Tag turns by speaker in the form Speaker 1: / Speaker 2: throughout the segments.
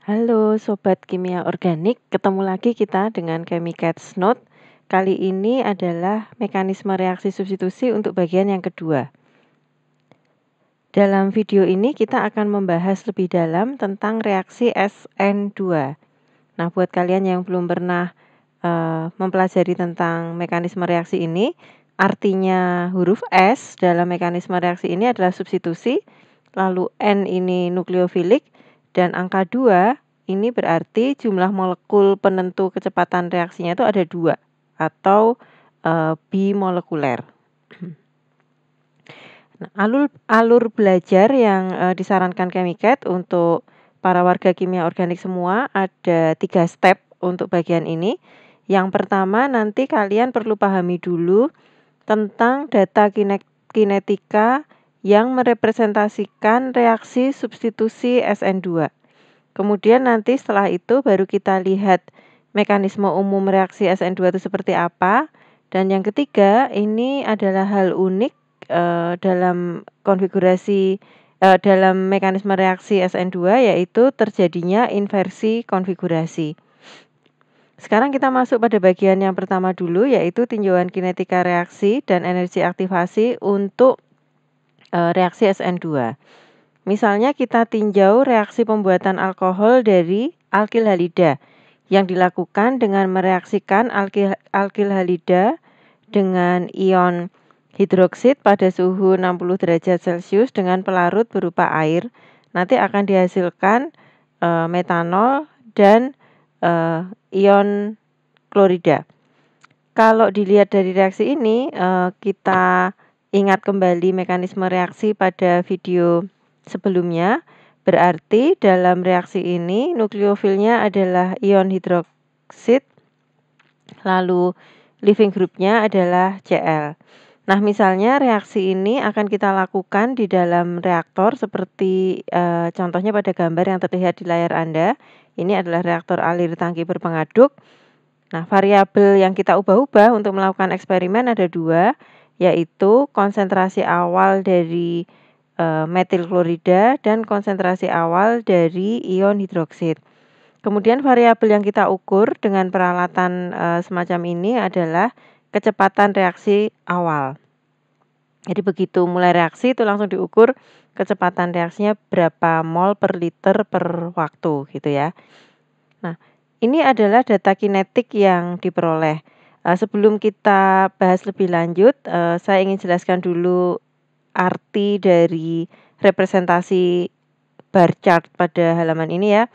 Speaker 1: Halo Sobat Kimia Organik, ketemu lagi kita dengan Chemicats Note. Kali ini adalah mekanisme reaksi substitusi untuk bagian yang kedua. Dalam video ini kita akan membahas lebih dalam tentang reaksi SN2. Nah, buat kalian yang belum pernah mempelajari tentang mekanisme reaksi ini, artinya huruf S dalam mekanisme reaksi ini adalah substitusi, lalu N ini nukleofilik, dan angka 2 ini berarti jumlah molekul penentu kecepatan reaksinya itu ada 2 atau bimolekuler. Nah, alur belajar yang disarankan Chemicat untuk para warga kimia organik semua ada 3 step untuk bagian ini. Yang pertama nanti kalian perlu pahami dulu tentang data kinetika yang merepresentasikan reaksi substitusi SN2. Kemudian nanti setelah itu baru kita lihat mekanisme umum reaksi SN2 itu seperti apa. Dan yang ketiga ini adalah hal unik dalam konfigurasi dalam mekanisme reaksi SN2 yaitu terjadinya inversi konfigurasi. Sekarang kita masuk pada bagian yang pertama dulu yaitu tinjauan kinetika reaksi dan energi aktivasi untuk reaksi SN2. Misalnya kita tinjau reaksi pembuatan alkohol dari alkil halida yang dilakukan dengan mereaksikan alkil halida dengan ion hidroksid pada suhu 60 derajat Celcius dengan pelarut berupa air. Nanti akan dihasilkan metanol dan ion klorida. Kalau dilihat dari reaksi ini, kita ingat kembali mekanisme reaksi pada video sebelumnya. Berarti dalam reaksi ini nukleofilnya adalah ion hidroksid, lalu leaving groupnya adalah Cl. Nah, misalnya reaksi ini akan kita lakukan di dalam reaktor seperti contohnya pada gambar yang terlihat di layar Anda. Ini adalah reaktor alir tangki berpengaduk. Nah, variabel yang kita ubah-ubah untuk melakukan eksperimen ada 2, yaitu konsentrasi awal dari metil klorida dan konsentrasi awal dari ion hidroksid. Kemudian variabel yang kita ukur dengan peralatan semacam ini adalah kecepatan reaksi awal. Jadi begitu mulai reaksi itu langsung diukur kecepatan reaksinya berapa mol per liter per waktu gitu ya. Nah, ini adalah data kinetik yang diperoleh. Sebelum kita bahas lebih lanjut, saya ingin jelaskan dulu arti dari representasi bar chart pada halaman ini ya.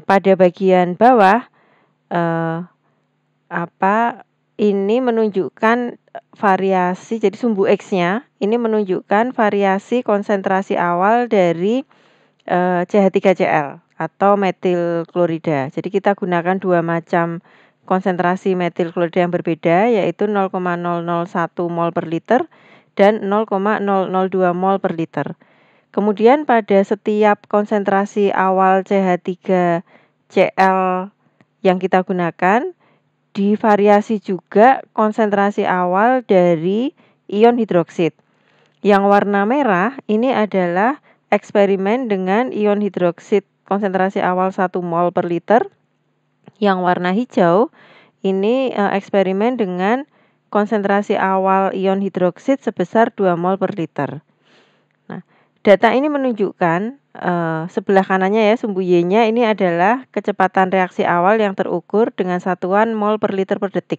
Speaker 1: Pada bagian bawah ini menunjukkan variasi, jadi sumbu X-nya ini menunjukkan variasi konsentrasi awal dari CH3Cl atau metil klorida. Jadi kita gunakan 2 macam konsentrasi metil klorida yang berbeda yaitu 0,001 mol per liter dan 0,002 mol per liter. Kemudian pada setiap konsentrasi awal CH3Cl yang kita gunakan divariasi juga konsentrasi awal dari ion hidroksid. Yang warna merah ini adalah eksperimen dengan ion hidroksid konsentrasi awal 1 mol per liter. Yang warna hijau ini eksperimen dengan konsentrasi awal ion hidroksid sebesar 2 mol per liter. Nah, data ini menunjukkan sebelah kanannya ya, sumbu Y-nya ini adalah kecepatan reaksi awal yang terukur dengan satuan mol per liter per detik.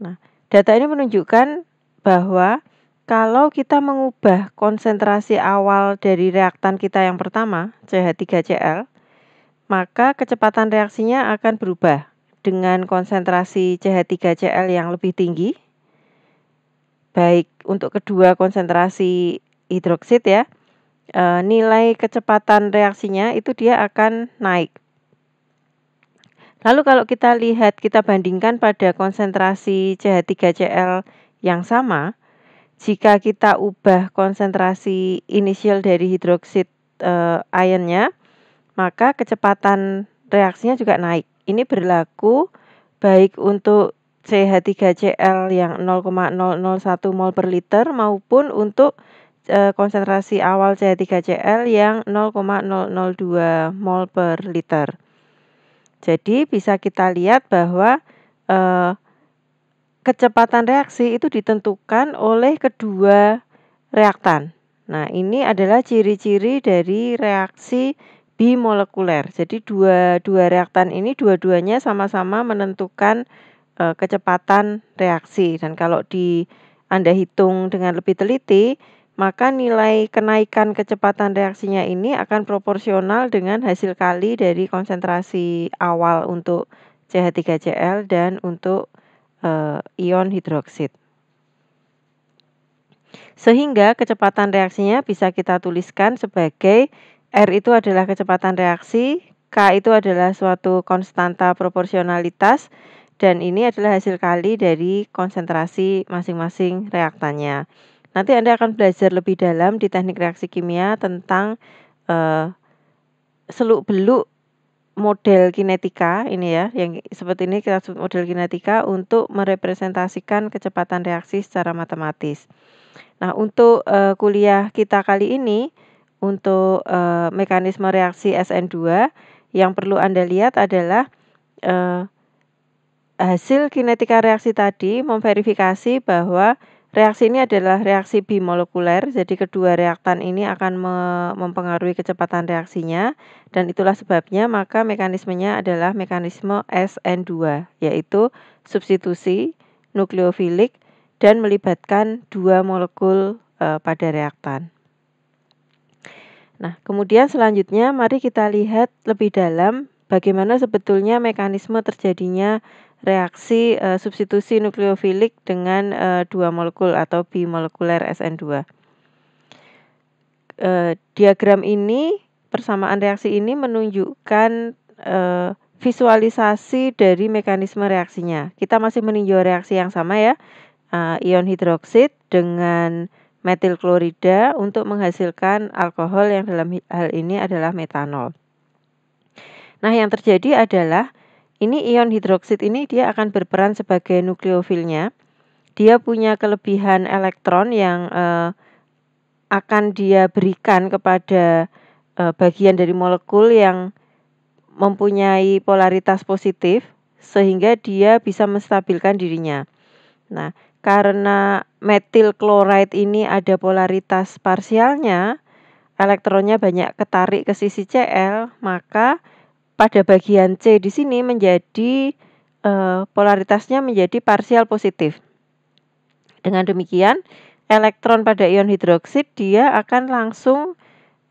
Speaker 1: Nah, data ini menunjukkan bahwa kalau kita mengubah konsentrasi awal dari reaktan kita yang pertama, CH3Cl, maka kecepatan reaksinya akan berubah dengan konsentrasi CH3Cl yang lebih tinggi, baik untuk kedua konsentrasi hidroksid ya, nilai kecepatan reaksinya itu dia akan naik. Lalu kalau kita lihat, kita bandingkan pada konsentrasi CH3Cl yang sama, jika kita ubah konsentrasi inisial dari hidroksid ionnya, maka kecepatan reaksinya juga naik. Ini berlaku baik untuk CH3Cl yang 0,001 mol per liter maupun untuk konsentrasi awal CH3Cl yang 0,002 mol per liter. Jadi bisa kita lihat bahwa kecepatan reaksi itu ditentukan oleh kedua reaktan. Nah, ini adalah ciri-ciri dari reaksi bimolekuler. Jadi dua reaktan ini dua-duanya sama-sama menentukan kecepatan reaksi, dan kalau Anda hitung dengan lebih teliti, maka nilai kenaikan kecepatan reaksinya ini akan proporsional dengan hasil kali dari konsentrasi awal untuk CH3Cl dan untuk ion hidroksid. Sehingga kecepatan reaksinya bisa kita tuliskan sebagai R itu adalah kecepatan reaksi, K itu adalah suatu konstanta proporsionalitas, dan ini adalah hasil kali dari konsentrasi masing-masing reaktannya. Nanti Anda akan belajar lebih dalam di teknik reaksi kimia tentang seluk-beluk model kinetika ini ya, yang seperti ini kita sebut model kinetika untuk merepresentasikan kecepatan reaksi secara matematis. Nah, untuk kuliah kita kali ini, untuk mekanisme reaksi SN2, yang perlu Anda lihat adalah hasil kinetika reaksi tadi memverifikasi bahwa reaksi ini adalah reaksi bimolekuler, jadi kedua reaktan ini akan mempengaruhi kecepatan reaksinya, dan itulah sebabnya maka mekanismenya adalah mekanisme SN2, yaitu substitusi nukleofilik dan melibatkan dua molekul pada reaktan. Nah, kemudian selanjutnya mari kita lihat lebih dalam bagaimana sebetulnya mekanisme terjadinya reaksi substitusi nukleofilik dengan dua molekul atau bimolekuler SN2. Diagram ini, persamaan reaksi ini menunjukkan visualisasi dari mekanisme reaksinya. Kita masih meninjau reaksi yang sama ya, ion hidroksid dengan metil klorida untuk menghasilkan alkohol yang dalam hal ini adalah metanol. Nah, yang terjadi adalah ini ion hidroksid ini dia akan berperan sebagai nukleofilnya. Dia punya kelebihan elektron yang akan dia berikan kepada bagian dari molekul yang mempunyai polaritas positif, sehingga dia bisa menstabilkan dirinya. Nah, karena metil chloride ini ada polaritas parsialnya, elektronnya banyak ketarik ke sisi Cl, maka pada bagian C di sini menjadi polaritasnya menjadi parsial positif. Dengan demikian, elektron pada ion hidroksid dia akan langsung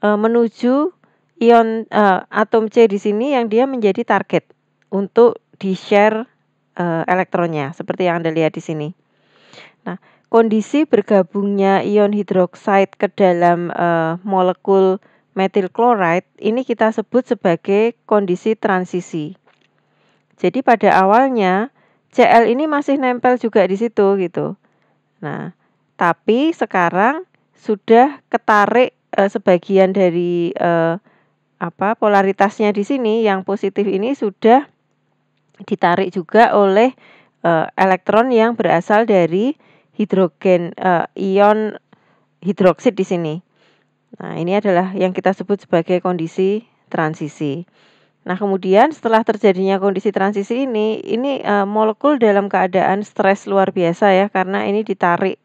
Speaker 1: menuju ion atom C di sini yang dia menjadi target untuk di-share elektronnya, seperti yang Anda lihat di sini. Nah, kondisi bergabungnya ion hidroksida ke dalam molekul metil chloride ini kita sebut sebagai kondisi transisi. Jadi pada awalnya Cl ini masih nempel juga di situ gitu. Nah, tapi sekarang sudah ketarik sebagian dari polaritasnya di sini yang positif ini sudah ditarik juga oleh elektron yang berasal dari hidrogen ion hidroksid di sini. Nah, ini adalah yang kita sebut sebagai kondisi transisi. Nah, kemudian setelah terjadinya kondisi transisi ini molekul dalam keadaan stres luar biasa ya, karena ini ditarik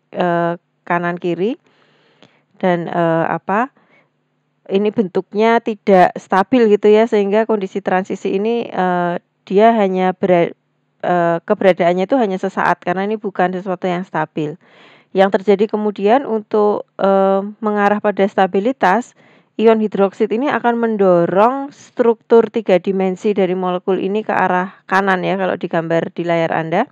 Speaker 1: kanan kiri dan ini bentuknya tidak stabil gitu ya, sehingga kondisi transisi ini dia hanya keberadaannya itu hanya sesaat karena ini bukan sesuatu yang stabil. Yang terjadi kemudian untuk mengarah pada stabilitas, ion hidroksid ini akan mendorong struktur 3 dimensi dari molekul ini ke arah kanan ya, kalau digambar di layar Anda,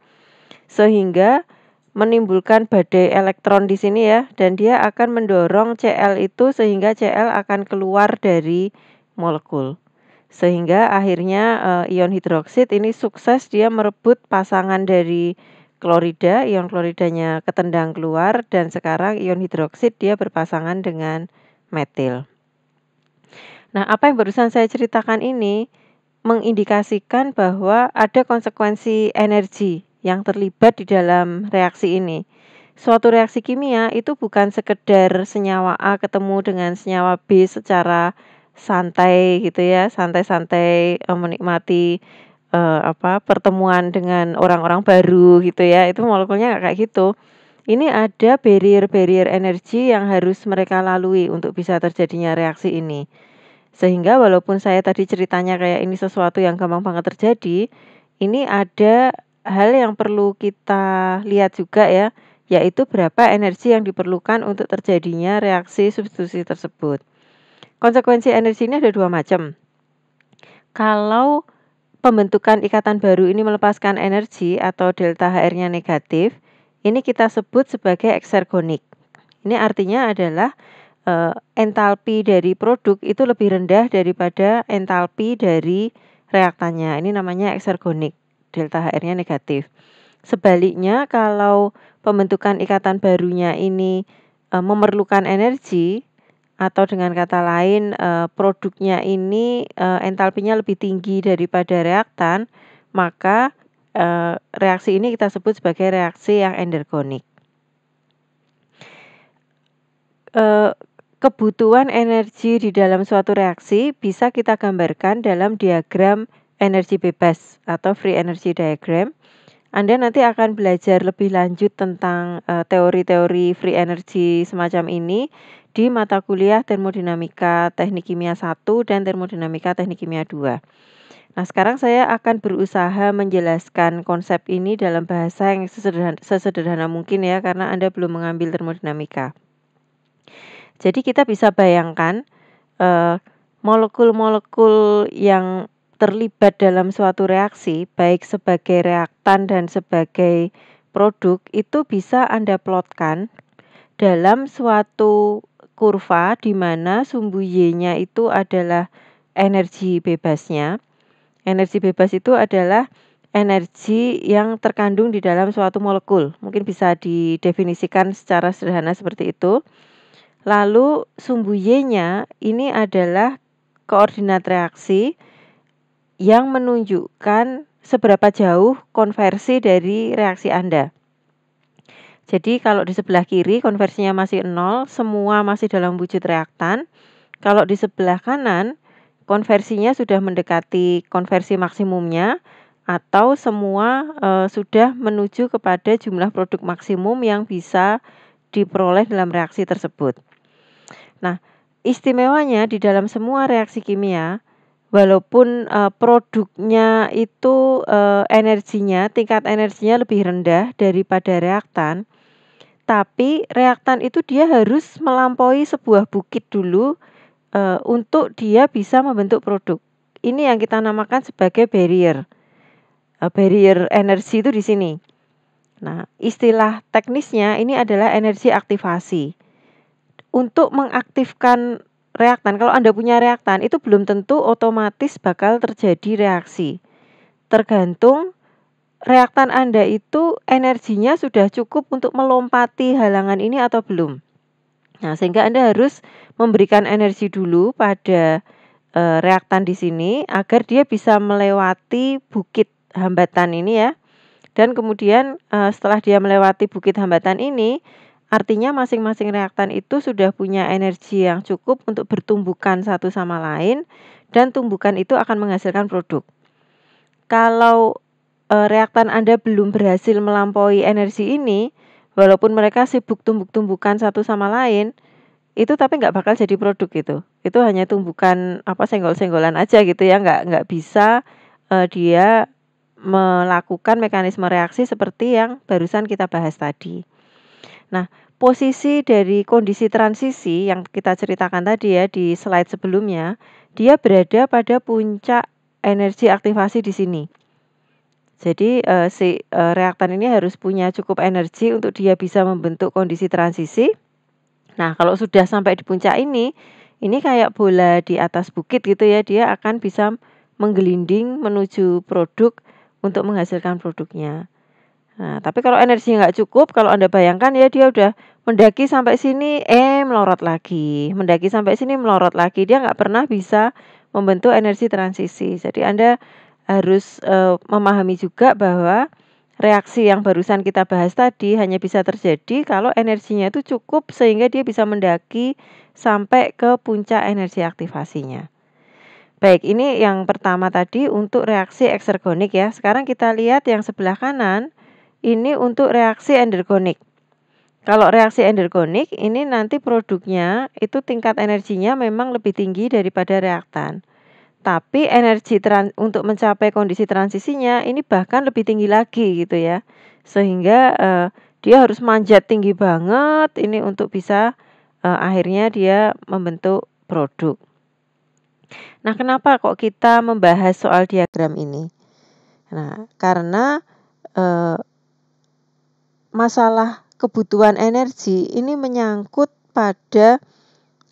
Speaker 1: sehingga menimbulkan badai elektron di sini ya, dan dia akan mendorong Cl itu sehingga Cl akan keluar dari molekul. Sehingga akhirnya ion hidroksid ini sukses dia merebut pasangan dari klorida, ion kloridanya ketendang keluar, dan sekarang ion hidroksid dia berpasangan dengan metil. Nah, apa yang barusan saya ceritakan ini mengindikasikan bahwa ada konsekuensi energi yang terlibat di dalam reaksi ini. suatu reaksi kimia itu bukan sekedar senyawa A ketemu dengan senyawa B secara santai gitu ya, santai-santai, menikmati, pertemuan dengan orang-orang baru gitu ya, itu molekulnya nggak kayak gitu. Ini ada barrier-barrier energi yang harus mereka lalui untuk bisa terjadinya reaksi ini. Sehingga walaupun saya tadi ceritanya kayak ini sesuatu yang gampang banget terjadi, ini ada hal yang perlu kita lihat juga ya, yaitu berapa energi yang diperlukan untuk terjadinya reaksi substitusi tersebut. Konsekuensi energi ini ada 2 macam. Kalau pembentukan ikatan baru ini melepaskan energi atau delta HR-nya negatif, ini kita sebut sebagai eksergonik. Ini artinya adalah entalpi dari produk itu lebih rendah daripada entalpi dari reaktannya. Ini namanya eksergonik, delta HR-nya negatif. Sebaliknya kalau pembentukan ikatan barunya ini memerlukan energi, atau dengan kata lain, produknya ini, entalpinya lebih tinggi daripada reaktan, maka, reaksi ini kita sebut sebagai reaksi yang endergonik. Kebutuhan energi di dalam suatu reaksi bisa kita gambarkan dalam diagram energi bebas atau free energy diagram. Anda nanti akan belajar lebih lanjut tentang, teori-teori free energy semacam ini di mata kuliah Termodinamika Teknik Kimia 1 dan Termodinamika Teknik Kimia 2. Nah, sekarang saya akan berusaha menjelaskan konsep ini dalam bahasa yang sesederhana mungkin ya, karena Anda belum mengambil termodinamika. Jadi kita bisa bayangkan, molekul-molekul yang terlibat dalam suatu reaksi, baik sebagai reaktan dan sebagai produk, itu bisa Anda plotkan dalam suatu kurva di mana sumbu Y-nya itu adalah energi bebasnya. Energi bebas itu adalah energi yang terkandung di dalam suatu molekul. Mungkin bisa didefinisikan secara sederhana seperti itu. Lalu sumbu Y-nya ini adalah koordinat reaksi yang menunjukkan seberapa jauh konversi dari reaksi Anda. Jadi kalau di sebelah kiri konversinya masih 0, semua masih dalam wujud reaktan. Kalau di sebelah kanan konversinya sudah mendekati konversi maksimumnya atau semua sudah menuju kepada jumlah produk maksimum yang bisa diperoleh dalam reaksi tersebut. Nah, istimewanya di dalam semua reaksi kimia, walaupun produknya itu tingkat energinya lebih rendah daripada reaktan, tapi reaktan itu dia harus melampaui sebuah bukit dulu untuk dia bisa membentuk produk. Ini yang kita namakan sebagai barrier. Barrier energi itu di sini. Nah, istilah teknisnya ini adalah energi aktivasi. Untuk mengaktifkan reaktan, kalau Anda punya reaktan itu belum tentu otomatis bakal terjadi reaksi. Tergantung reaktan Anda itu energinya sudah cukup untuk melompati halangan ini atau belum. Nah, sehingga Anda harus memberikan energi dulu pada reaktan di sini agar dia bisa melewati bukit hambatan ini ya. Dan kemudian setelah dia melewati bukit hambatan ini, artinya masing-masing reaktan itu sudah punya energi yang cukup untuk bertumbukan satu sama lain dan tumbukan itu akan menghasilkan produk. Kalau reaktan Anda belum berhasil melampaui energi ini, walaupun mereka sibuk tumbuk-tumbukan satu sama lain, itu tapi nggak bakal jadi produk gitu. Itu hanya tumbukan senggol-senggolan aja gitu ya, nggak bisa dia melakukan mekanisme reaksi seperti yang barusan kita bahas tadi. Nah, posisi dari kondisi transisi yang kita ceritakan tadi ya di slide sebelumnya, dia berada pada puncak energi aktivasi di sini. Jadi reaktan ini harus punya cukup energi untuk dia bisa membentuk kondisi transisi. Nah, kalau sudah sampai di puncak ini kayak bola di atas bukit gitu ya, dia akan bisa menggelinding menuju produk untuk menghasilkan produknya. Nah, tapi kalau energinya nggak cukup, kalau Anda bayangkan ya dia udah mendaki sampai sini, melorot lagi. Mendaki sampai sini, melorot lagi. Dia nggak pernah bisa membentuk energi transisi. Jadi Anda harus memahami juga bahwa reaksi yang barusan kita bahas tadi hanya bisa terjadi kalau energinya itu cukup sehingga dia bisa mendaki sampai ke puncak energi aktivasinya. Baik, ini yang pertama tadi untuk reaksi eksergonik ya. Sekarang kita lihat yang sebelah kanan, ini untuk reaksi endergonik. Kalau reaksi endergonik ini nanti produknya itu tingkat energinya memang lebih tinggi daripada reaktan. Tapi energi untuk mencapai kondisi transisinya ini bahkan lebih tinggi lagi gitu ya. Sehingga dia harus manjat tinggi banget ini untuk bisa akhirnya dia membentuk produk. Nah, kenapa kok kita membahas soal diagram ini? Nah, karena masalah kebutuhan energi ini menyangkut pada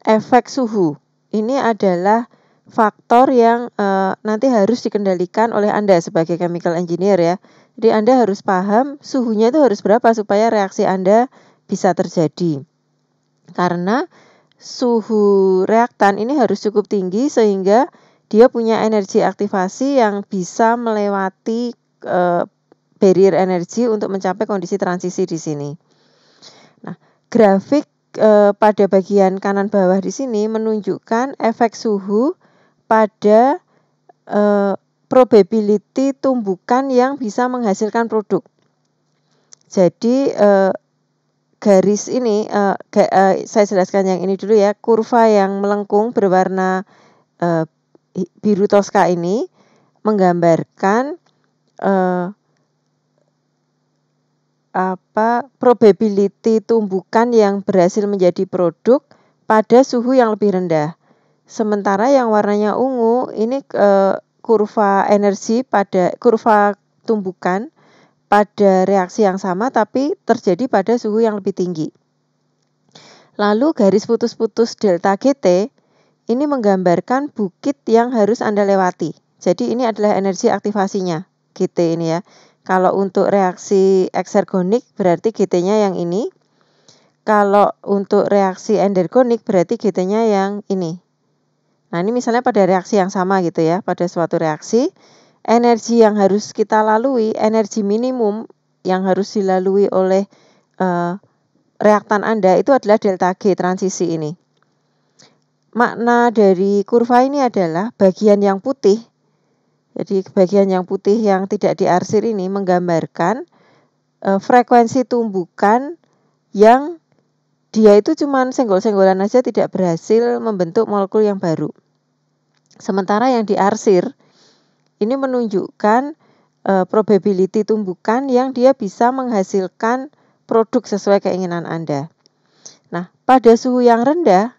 Speaker 1: efek suhu. Ini adalah faktor yang nanti harus dikendalikan oleh Anda sebagai chemical engineer ya. Jadi Anda harus paham suhunya itu harus berapa supaya reaksi Anda bisa terjadi. Karena suhu reaktan ini harus cukup tinggi sehingga dia punya energi aktivasi yang bisa melewati barrier energi untuk mencapai kondisi transisi di sini. Nah, grafik pada bagian kanan bawah di sini menunjukkan efek suhu pada probability tumbukan yang bisa menghasilkan produk. Jadi garis ini saya jelaskan yang ini dulu ya. Kurva yang melengkung berwarna biru toska ini menggambarkan probability tumbukan yang berhasil menjadi produk pada suhu yang lebih rendah. Sementara yang warnanya ungu ini kurva energi pada kurva tumbukan pada reaksi yang sama tapi terjadi pada suhu yang lebih tinggi. Lalu garis putus-putus delta GT ini menggambarkan bukit yang harus Anda lewati. Jadi ini adalah energi aktivasinya, GT ini ya. Kalau untuk reaksi eksergonik berarti GT-nya yang ini. Kalau untuk reaksi endergonik berarti GT-nya yang ini. Nah, ini misalnya pada reaksi yang sama gitu ya, pada suatu reaksi, energi yang harus kita lalui, energi minimum yang harus dilalui oleh reaktan Anda itu adalah delta G transisi ini. Makna dari kurva ini adalah bagian yang putih. Jadi bagian yang putih yang tidak diarsir ini menggambarkan frekuensi tumbukan yang dia itu cuma senggol-senggolan aja tidak berhasil membentuk molekul yang baru. Sementara yang diarsir ini menunjukkan probability tumbukan yang dia bisa menghasilkan produk sesuai keinginan Anda. Nah, pada suhu yang rendah,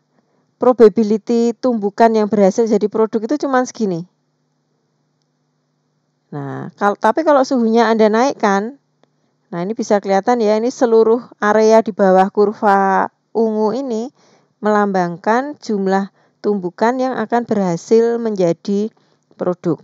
Speaker 1: probability tumbukan yang berhasil jadi produk itu cuma segini. Nah, tapi kalau suhunya Anda naikkan, nah ini bisa kelihatan ya, ini seluruh area di bawah kurva ungu ini melambangkan jumlah tumbukan yang akan berhasil menjadi produk.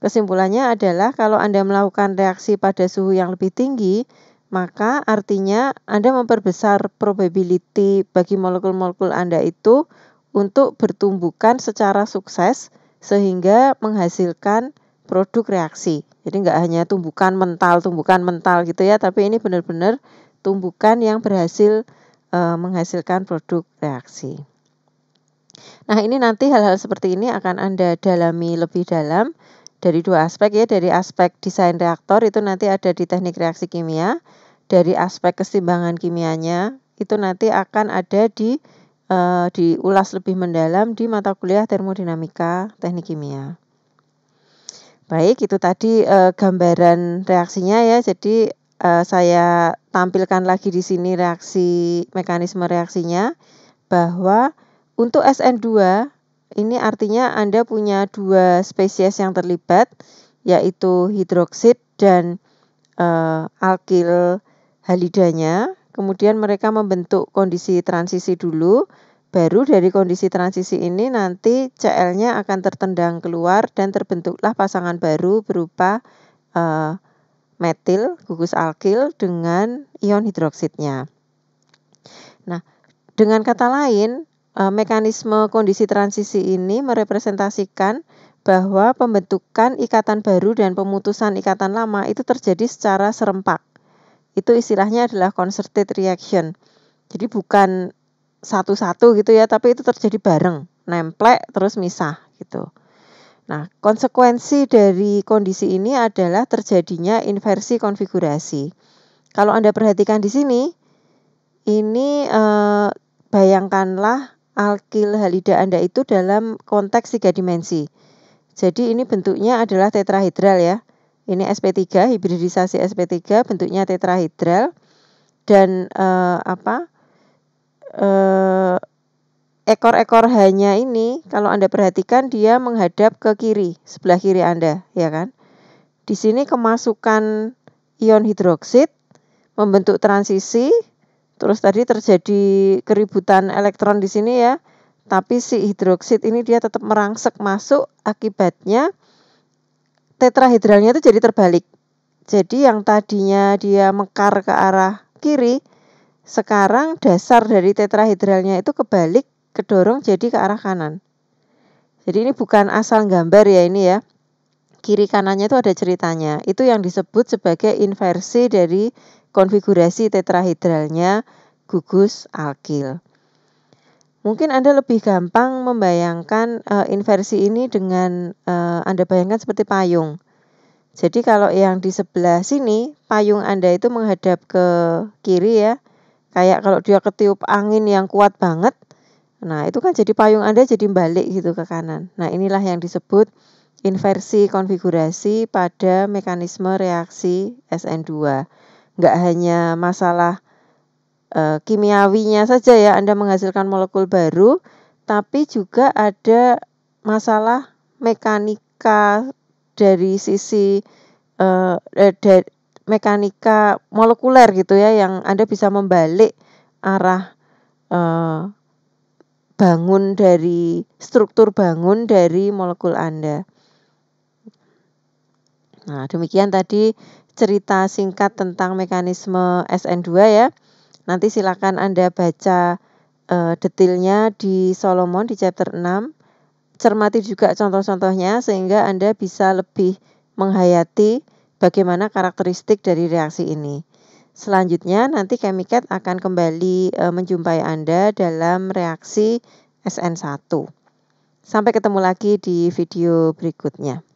Speaker 1: Kesimpulannya adalah kalau Anda melakukan reaksi pada suhu yang lebih tinggi, maka artinya Anda memperbesar probability bagi molekul-molekul Anda itu untuk bertumbukan secara sukses sehingga menghasilkan produk reaksi. Jadi nggak hanya tumbukan mental gitu ya, tapi ini benar-benar tumbukan yang berhasil menghasilkan produk reaksi. Nah, ini nanti hal-hal seperti ini akan Anda dalami lebih dalam dari dua aspek ya, dari aspek desain reaktor itu nanti ada di teknik reaksi kimia, dari aspek keseimbangan kimianya itu nanti akan ada diulas lebih mendalam di mata kuliah termodinamika teknik kimia. Baik, itu tadi gambaran reaksinya ya. Jadi saya tampilkan lagi di sini mekanisme reaksinya bahwa untuk SN2 ini artinya Anda punya dua spesies yang terlibat yaitu hidroksid dan alkil halidanya. Kemudian mereka membentuk kondisi transisi dulu. Baru dari kondisi transisi ini nanti Cl-nya akan tertendang keluar dan terbentuklah pasangan baru berupa metil, gugus alkil dengan ion hidroksidnya. Nah, dengan kata lain, mekanisme kondisi transisi ini merepresentasikan bahwa pembentukan ikatan baru dan pemutusan ikatan lama itu terjadi secara serempak. Itu istilahnya adalah concerted reaction. Jadi bukan satu-satu gitu ya, tapi itu terjadi bareng, nemplek terus misah gitu. Nah, konsekuensi dari kondisi ini adalah terjadinya inversi konfigurasi. Kalau Anda perhatikan di sini, ini bayangkanlah alkil halida Anda itu dalam konteks 3 dimensi. Jadi ini bentuknya adalah tetrahedral ya. Ini sp3, hibridisasi sp3 bentuknya tetrahedral dan ekor-ekor H-nya ini kalau Anda perhatikan dia menghadap ke kiri, sebelah kiri Anda, ya kan? Di sini kemasukan ion hidroksid membentuk transisi, terus tadi terjadi keributan elektron di sini ya. Tapi si hidroksid ini dia tetap merangsek masuk, akibatnya tetrahedralnya itu jadi terbalik. Jadi yang tadinya dia mekar ke arah kiri, sekarang dasar dari tetrahedralnya itu kebalik, kedorong jadi ke arah kanan. Jadi ini bukan asal gambar ya ini ya. Kiri kanannya itu ada ceritanya. Itu yang disebut sebagai inversi dari konfigurasi tetrahedralnya gugus alkil. Mungkin Anda lebih gampang membayangkan inversi ini dengan Anda bayangkan seperti payung. Jadi kalau yang di sebelah sini, payung Anda itu menghadap ke kiri ya. Kayak kalau dia ketiup angin yang kuat banget, nah itu kan jadi payung Anda jadi balik gitu ke kanan. Nah inilah yang disebut inversi konfigurasi pada mekanisme reaksi SN2. Nggak hanya masalah kimiawinya saja ya Anda menghasilkan molekul baru, tapi juga ada masalah mekanika dari sisi mekanika molekuler gitu ya, yang Anda bisa membalik arah bangun dari struktur bangun dari molekul Anda. Nah, demikian tadi cerita singkat tentang mekanisme SN2 ya. Nanti silakan Anda baca detailnya di Solomon di chapter 6. Cermati juga contoh-contohnya sehingga Anda bisa lebih menghayati bagaimana karakteristik dari reaksi ini. Selanjutnya nanti Chemicat akan kembali menjumpai Anda dalam reaksi SN1. Sampai ketemu lagi di video berikutnya.